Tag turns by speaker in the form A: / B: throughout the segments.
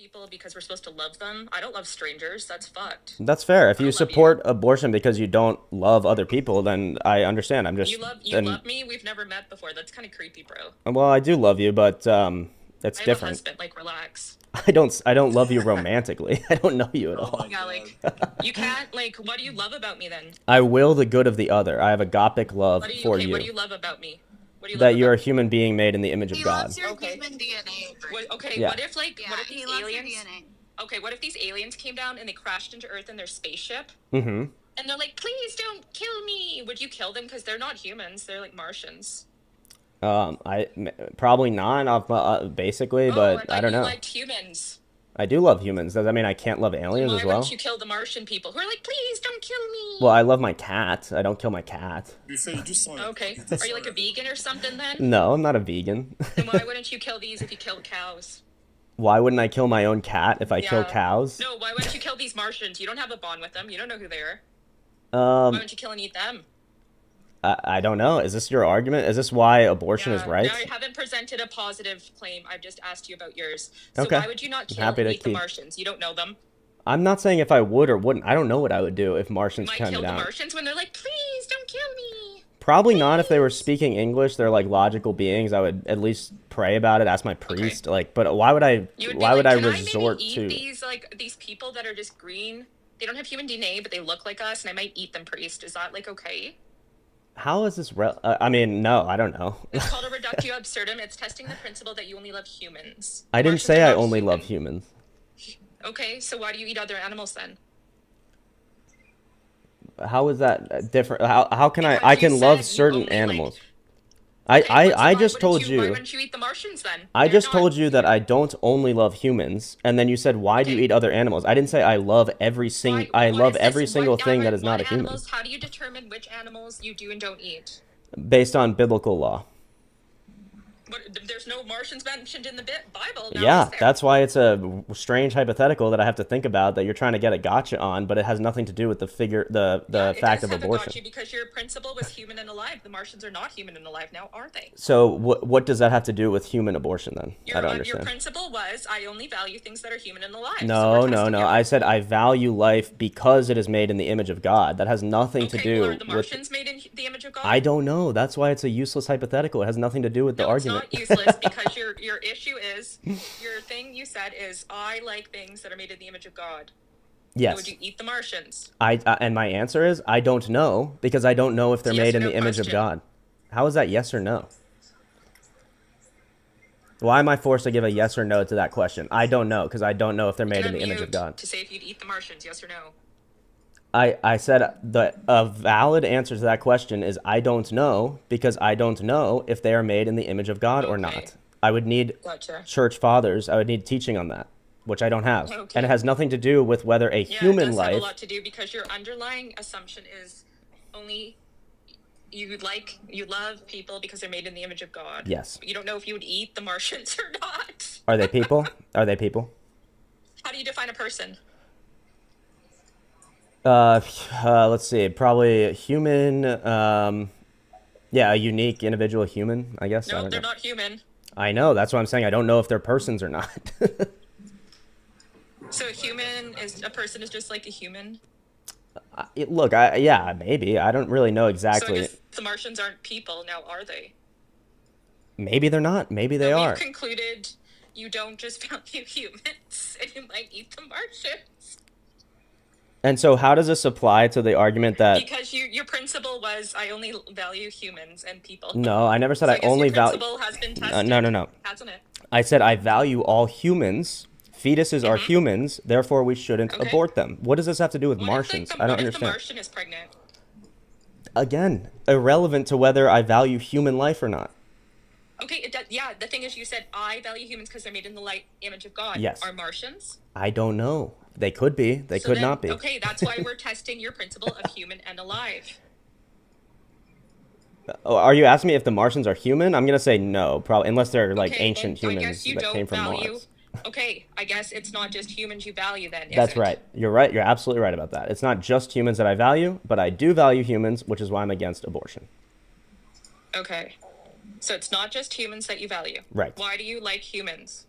A: people because we're supposed to love them. I don't love strangers. That's fucked.
B: That's fair. If
A: I
B: you
A: don't love you.
B: support abortion because you don't love other people, then I understand. I'm just
A: You
B: then.
A: love me. We've never met before. That's kind of creepy, bro.
B: Well, I do love you, but that's
A: I have a
B: different.
A: husband. Like, relax.
B: I don't love you romantically. I don't know you at
C: Oh
B: all.
C: my
A: Yeah,
C: god.
A: like, you can't. Like, what do you love about me then?
B: I will the good of the other. I have agapic love for
A: Okay? What do
B: you.
A: you love about me? What do you love
B: That you're a
A: about me?
B: human being made in the image of
D: He
B: God.
D: loves your
A: Okay.
D: human DNA.
A: Okay,
B: Yeah.
A: what if like
D: Yeah,
A: what if
D: he
A: these
D: loves your
A: aliens?
D: DNA.
A: Okay, what if these aliens came down and they crashed into Earth in their spaceship?
B: Mm-hmm.
A: And they're like, please don't kill me. Would you kill them? Because they're not humans. They're like Martians.
B: Probably not, basically,
A: Oh, I
B: but I
A: thought
B: don't
A: you
B: know.
A: liked humans.
B: I do love humans. Does that mean I can't love
A: Then
B: aliens
A: why
B: as
A: wouldn't
B: well?
A: you kill the Martian people who are like, please don't kill
B: Well,
A: me?
B: I love my cat. I don't kill my cat.
C: To be fair, you just sound
A: Okay.
C: you just
A: Are you like a
C: sound
A: vegan or something then?
B: No, I'm not a vegan.
A: Then why wouldn't you kill these if you killed cows?
B: Why wouldn't I kill my own cat if I kill
A: Yeah.
B: cows?
A: No, why wouldn't you kill these Martians? You don't have a bond with them. You don't know who they are. Why
B: Um,
A: wouldn't you kill and eat them?
B: I don't know. Is this your argument? Is this why abortion is
A: Yeah,
B: right?
A: I haven't presented a positive claim. I've just asked you about yours. So
B: Okay.
A: why would you not
B: I'm
A: kill
B: happy
A: and
B: to
A: eat the
B: keep.
A: Martians? You don't know them.
B: I'm not saying if I would or wouldn't. I don't know what I would do if
A: You
B: Martians
A: might
B: came
A: kill the
B: down.
A: Martians when they're like, please don't kill me.
B: Probably not if they were
A: Please.
B: speaking English. They're like logical beings. I would at least pray about it, ask my priest. Like, but why would I?
A: You would be
B: Why would
A: like,
B: I
A: can I maybe
B: resort
A: eat
B: to?
A: these people that are just green? They don't have human DNA, but they look like us, and I might eat them, priest. Is that like okay?
B: How is this? I mean, no, I don't know.
A: It's called a reductio absurdum. It's testing the principle that you only love humans.
B: I didn't
A: Martians
B: say
A: are
B: I
A: not
B: only love
A: human.
B: humans.
A: Okay, so why do you eat other animals then?
B: How is that different? How can I?
A: Because
B: I
A: you
B: can love
A: said you
B: certain
A: only like.
B: animals. I
A: Okay,
B: I
A: so
B: I
A: why
B: just
A: wouldn't
B: told
A: Why
B: you.
A: wouldn't you eat the Martians then?
B: I
A: They're
B: just
A: not
B: told you that I
A: human.
B: don't only love humans, and then you said, "Why do you
A: Okay.
B: eat other animals?" I didn't say I love I
A: What
B: love
A: is
B: every
A: this?
B: single thing that is not a
A: What
B: human,
A: animals? How do you determine which animals you do and don't eat?
B: based on biblical law.
A: There's no Martians mentioned in the Bible, now is
B: Yeah,
A: there?
B: that's why it's a strange hypothetical that I have to think about that you're trying to get a gotcha on, but it has nothing to do with
A: Yeah,
B: the
A: it
B: fact
A: does
B: of
A: have a
B: abortion.
A: gotcha because your principle was human and alive. The Martians are not human and alive now, are they?
B: So what does that have to do with human abortion then? I don't
A: Your
B: understand.
A: principle was I only value things that are human and alive. So
B: No,
A: we're
B: no,
A: testing
B: no.
A: you.
B: I said I value life because it is made in the image of God. That has nothing to
A: Okay, well, are
B: do
A: the
B: with.
A: Martians made in the image of God?
B: I don't know. That's why it's a useless hypothetical. It has nothing to do with the
A: No, it's
B: argument.
A: not useless because your issue is your thing you said is I like things that are made in the image of God. So would
B: Yes.
A: you eat the Martians?
B: And my answer is I don't know because I don't know if
A: It's a
B: they're
A: yes
B: made
A: or
B: in
A: no
B: the image of
A: question.
B: God. How is that yes or no? Why am I forced to give a yes or no to that question? I don't know because I don't know if they're
A: You
B: made
A: can
B: in the image of
A: unmute
B: God.
A: to say if you'd eat the Martians, yes or no.
B: I said a valid answer to that question is I don't know because I don't know if they are made in the image of God or
A: Okay.
B: not. I would need
A: Gotcha.
B: church fathers. I would need teaching on that, which I don't have. And
A: Okay.
B: it has nothing to do with whether a
A: Yeah, it
B: human
A: does have a
B: life.
A: lot to do because your underlying assumption is only you love people because they're made in the image of God.
B: Yes.
A: But you don't know if you would eat the Martians or not.
B: Are they people? Are they people?
A: How do you define a person?
B: Let's see. Probably a human. Yeah, a unique individual human, I guess. I
A: No,
B: don't
A: they're
B: know.
A: not human.
B: I know. That's what I'm saying. I don't know if they're persons or not.
A: So a person is just like a human.
B: Look, yeah, maybe. I don't really know
A: So I
B: exactly.
A: guess the Martians aren't people now, are they?
B: Maybe they're not. Maybe they
A: So
B: are.
A: we've concluded you don't just value humans and you might eat the Martians.
B: And so, how does this apply to the argument that?
A: Because your principle was I only value humans and people.
B: No, I never said
A: So
B: I
A: I guess
B: only
A: your
B: value.
A: principle has been
B: No,
A: tested.
B: no, no, no.
A: Hasn't it?
B: I said I value all humans. Fetuses are humans, therefore we shouldn't
A: Okay.
B: abort them. What does this have to do with
A: What
B: Martians?
A: if
B: I don't
A: what if the
B: understand.
A: Martian is pregnant?
B: Again, irrelevant to whether I value human life or not.
A: Okay, yeah, the thing is you said I value humans because they're made in the light image of God.
B: Yes.
A: Are Martians?
B: I don't know. They could be. They
A: So
B: could
A: then-
B: not be.
A: Okay, that's why we're testing your principle of human and alive.
B: Oh, are you asking me if the Martians are human? I'm gonna say no, probably unless they're like
A: Okay,
B: ancient
A: then I
B: humans
A: guess you
B: that
A: don't
B: came from
A: value.
B: Mars.
A: Okay, I guess it's not just humans you value then. Is
B: That's
A: it?
B: right. You're right. You're absolutely right about that. It's not just humans that I value, but I do value humans, which is why I'm against abortion.
A: Okay. So it's not just humans that you value.
B: Right.
A: Why do you like humans?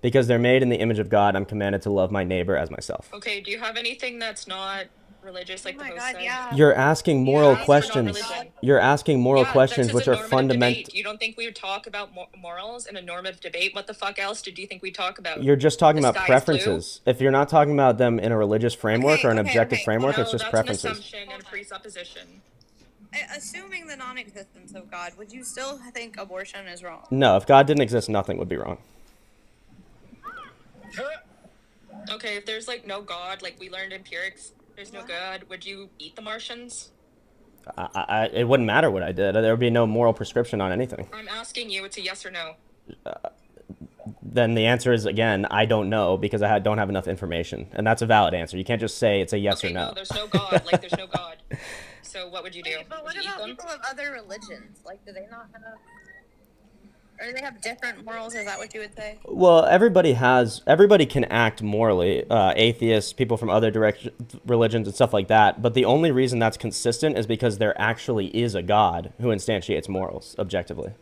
B: Because they're made in the image of God, I'm commanded to love my neighbor as myself.
A: Okay, do you have anything that's not religious, like
C: Oh
A: the
C: my
A: host
C: God,
A: said?
C: yeah.
B: You're asking moral
C: Yeah,
B: questions.
A: non-religion.
B: You're asking moral
A: Yeah,
B: questions
A: that's
B: which
A: just a
B: are
A: normative
B: fundamental.
A: debate. You don't think we would talk about morals in a normative debate? What the fuck else did you think we'd talk about?
B: You're just talking
A: The
B: about
A: sky is blue?
B: preferences. If you're not talking about them in a religious framework or an
C: Okay,
B: objective
C: okay.
B: framework,
A: No,
B: it's just
A: that's
B: preferences.
A: an assumption and a presupposition.
C: Assuming the non-existence of God, would you still think abortion is wrong?
B: No, if God didn't exist, nothing would be wrong.
A: Okay, if there's like no God, like we learned empirics, there's no
C: What?
A: God, would you eat the Martians?
B: It wouldn't matter what I did. There would be no moral prescription on anything.
A: I'm asking you, it's a yes or no.
B: Then the answer is, again, I don't know because don't have enough information. And that's a valid answer. You can't just say it's a yes
A: Okay,
B: or no.
A: no, there's no God. Like, there's no God. So what would you do?
C: Wait, but what
A: Would you eat
C: about
A: them?
C: people of other religions? Like, do they not have... Or do they have different morals? Is that what you would say?
B: Well, everybody can act morally. Atheists, people from other religions and stuff like that. But the only reason that's consistent is because there actually is a God who instantiates morals objectively.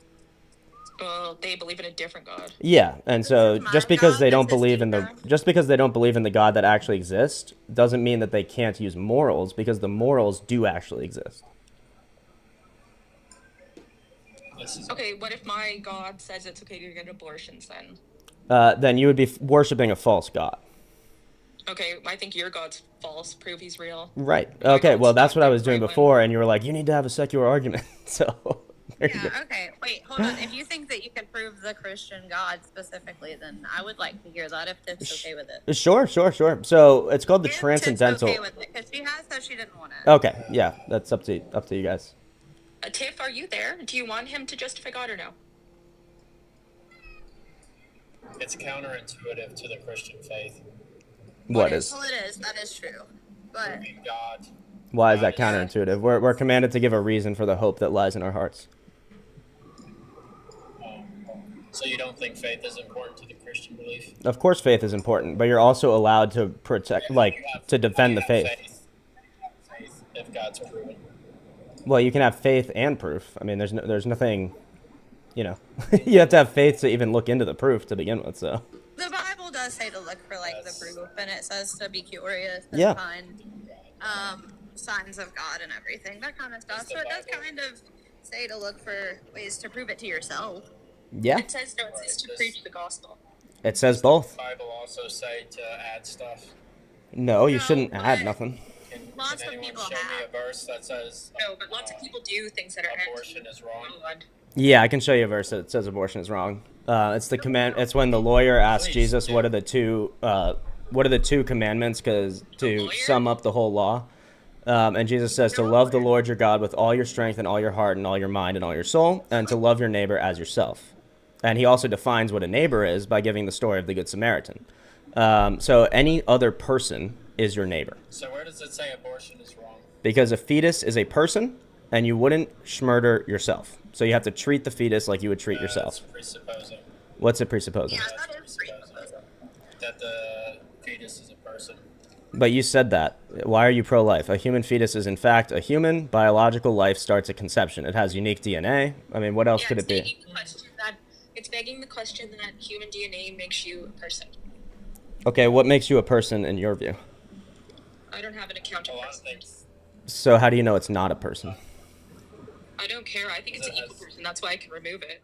A: Well, they believe in a different God.
B: Yeah, and so
C: This is
B: just
C: my
B: because
C: God,
B: they
C: this
B: don't
C: is
B: believe
C: your
B: in the
C: God.
B: just because they don't believe in the God that actually exists doesn't mean that they can't use morals, because the morals do actually exist.
A: Okay, what if my God says it's okay to get abortions then?
B: Then you would be worshiping a false God.
A: Okay, I think your God's false. Prove he's real.
B: Right.
A: My
B: Okay,
A: God's
B: well, that's
A: not
B: what I
A: the
B: was doing
A: right one.
B: before, and you were like, you need to have a secular argument. So, there you go.
C: Yeah, okay. Wait, hold on. If you think that you can prove the Christian God specifically, then I would like to hear that if Tiff's okay with it.
B: Sure. So, it's called the
C: If Tiff's
B: transcendental.
C: okay with it, because she has said she didn't want it.
B: Okay, yeah, that's up to you guys.
A: Tiff, are you there? Do you want him to justify God or no?
D: It's counterintuitive to the Christian faith.
B: What is?
C: Well, it is. That is true. But
D: In God.
B: Why is that
D: God
B: counterintuitive? We're commanded to give a reason for the hope that lies in our hearts.
D: So you don't think faith is important to the Christian belief?
B: Of course, faith is important, but you're also allowed to protect, to defend the faith.
D: Faith if God's proven.
B: Well, you can have faith and proof. I mean, there's nothing, you have to have faith to even look into the proof to begin with. So.
C: the Bible does say to look for like the proof, and it says to be curious and
B: Yeah.
C: find signs of God and everything, that kind of stuff. So it does kind of say to look for ways to prove it to yourself.
B: Yeah,
A: It says no, it says to preach the gospel.
B: it says both.
D: The Bible also say to add stuff.
B: No, you
C: No,
B: shouldn't add
C: but-
B: nothing.
D: Can
C: Lots of
D: anyone
C: people
D: show
C: have.
D: me a verse that says
A: No, but lots of people do things that are
D: abortion is wrong?
A: God.
B: Yeah, I can show you a verse that says abortion is wrong. It's the command. It's when the lawyer asked
D: Please,
B: Jesus,
D: yeah.
B: "What are the two commandments?" Because to
A: lawyer?
B: sum up the whole law, and Jesus says to love the Lord your God with all your strength and all your heart and all your mind and all your soul, and to love your neighbor as yourself. And he also defines what a neighbor is by giving the story of the Good Samaritan. So any other person is your neighbor,
D: So where does it say abortion is wrong?
B: because a fetus is a person, and you wouldn't murder yourself. So you have to treat the fetus like you would treat yourself.
D: That's presupposing.
B: What's it presupposing?
C: Yeah,
D: That's
C: that is
D: presupposing. That the fetus is a person.
B: But you said that. Why are you pro-life? A human fetus is in fact a human. Biological life starts at conception. It has unique DNA. I mean, what else could it be?
A: It's begging the question that human DNA makes you a person.
B: Okay, what makes you a person in your view?
A: I don't have an account
D: A
A: of
D: lot of
A: person.
D: things.
B: So how do you know it's not a person?
A: I don't care. I think it's an equal person. That's why I can remove it.